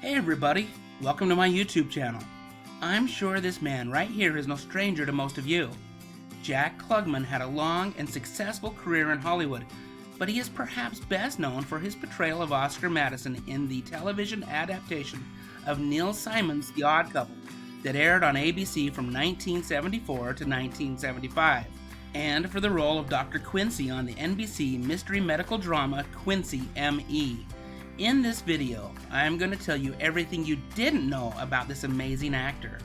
Hey everybody, welcome to my YouTube channel. I'm sure this man right here is no stranger to most of you. Jack Klugman had a long and successful career in Hollywood, but he is perhaps best known for his portrayal of Oscar Madison in the television adaptation of Neil Simon's The Odd Couple that aired on ABC from 1974 to 1975, and for the role of Dr. Quincy on the NBC mystery medical drama Quincy, M.E. In this video, I'm going to tell you everything you didn't know about this amazing actor.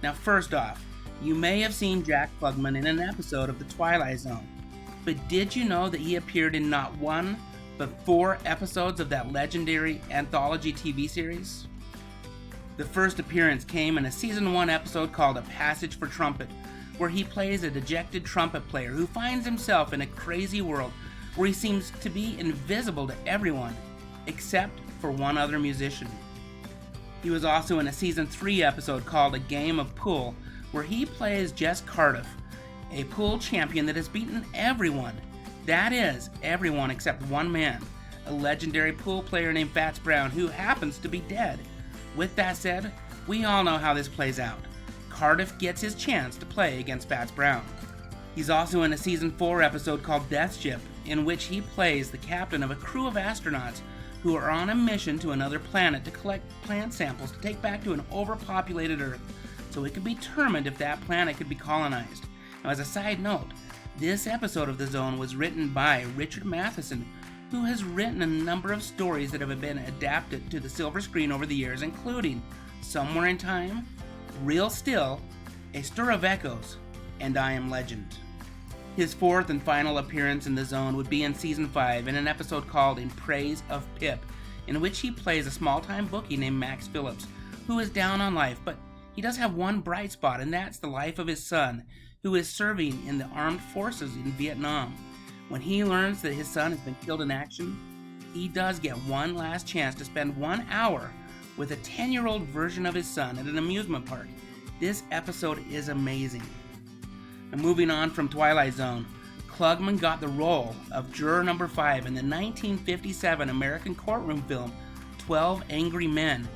Now first off, you may have seen Jack Klugman in an episode of the Twilight Zone, but did you know that he appeared in not one, but 4 episodes of that legendary anthology TV series? The first appearance came in a season 1 episode called A Passage for Trumpet, where he plays a dejected trumpet player who finds himself in a crazy world where he seems to be invisible to everyone, except for one other musician. He was also in a season 3 episode called A Game of Pool, where he plays Jess Cardiff, a pool champion that has beaten everyone. That is, everyone except one man, a legendary pool player named Fats Brown, who happens to be dead. With that said, we all know how this plays out. Cardiff gets his chance to play against Fats Brown. He's also in a season 4 episode called Death Ship, in which he plays the captain of a crew of astronauts who are on a mission to another planet to collect plant samples to take back to an overpopulated Earth so it could be determined if that planet could be colonized. Now, as a side note, this episode of The Zone was written by Richard Matheson, who has written a number of stories that have been adapted to the silver screen over the years, including Somewhere in Time, Real Still, A Stir of Echoes, and I Am Legend. His 4th and final appearance in The Zone would be in Season 5 in an episode called In Praise of Pip, in which he plays a small-time bookie named Max Phillips, who is down on life, but he does have one bright spot, and that's the life of his son, who is serving in the armed forces in Vietnam. When he learns that his son has been killed in action, he does get one last chance to spend 1 hour with a 10-year-old version of his son at an amusement park. This episode is amazing. And moving on from Twilight Zone, Klugman got the role of Juror Number 5 in the 1957 American courtroom film 12 Angry Men,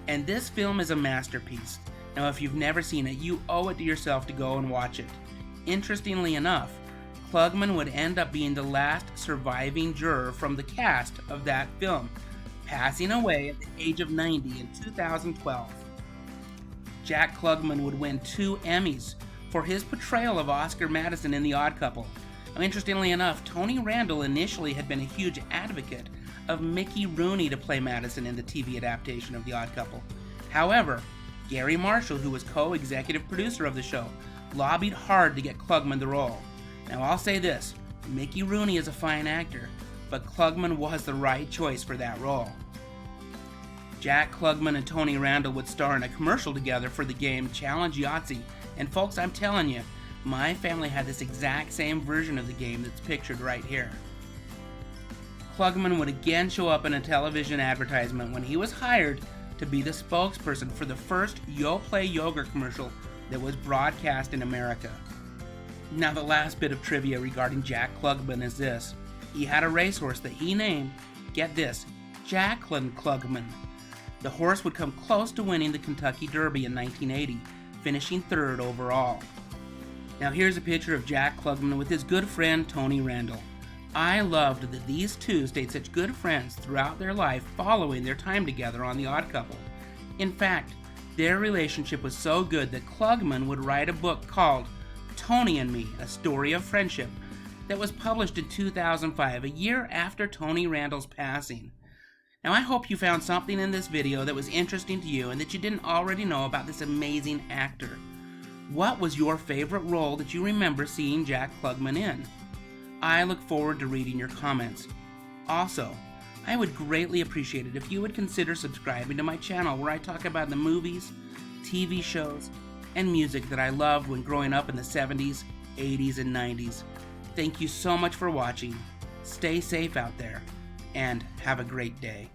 and this film is a masterpiece. Now if you've never seen it, you owe it to yourself to go and watch it. Interestingly enough, Klugman would end up being the last surviving juror from the cast of that film, passing away at the age of 90 in 2012. Jack Klugman would win 2 Emmys for his portrayal of Oscar Madison in The Odd Couple. Now, interestingly enough, Tony Randall initially had been a huge advocate of Mickey Rooney to play Madison in the TV adaptation of The Odd Couple. However, Gary Marshall, who was co-executive producer of the show, lobbied hard to get Klugman the role. Now I'll say this, Mickey Rooney is a fine actor, but Klugman was the right choice for that role. Jack Klugman and Tony Randall would star in a commercial together for the game Challenge Yahtzee, and folks, I'm telling you, my family had this exact same version of the game that's pictured right here. Klugman would again show up in a television advertisement when he was hired to be the spokesperson for the first Yoplait yogurt commercial that was broadcast in America. Now the last bit of trivia regarding Jack Klugman is this. He had a racehorse that he named, get this, Jacqueline Klugman. The horse would come close to winning the Kentucky Derby in 1980, finishing 3rd overall. Now here's a picture of Jack Klugman with his good friend Tony Randall. I loved that these two stayed such good friends throughout their life following their time together on The Odd Couple. In fact, their relationship was so good that Klugman would write a book called Tony and Me, A Story of Friendship, that was published in 2005, a year after Tony Randall's passing. Now I hope you found something in this video that was interesting to you and that you didn't already know about this amazing actor. What was your favorite role that you remember seeing Jack Klugman in? I look forward to reading your comments. Also, I would greatly appreciate it if you would consider subscribing to my channel where I talk about the movies, TV shows, and music that I loved when growing up in the 70s, 80s, and 90s. Thank you so much for watching. Stay safe out there, and have a great day.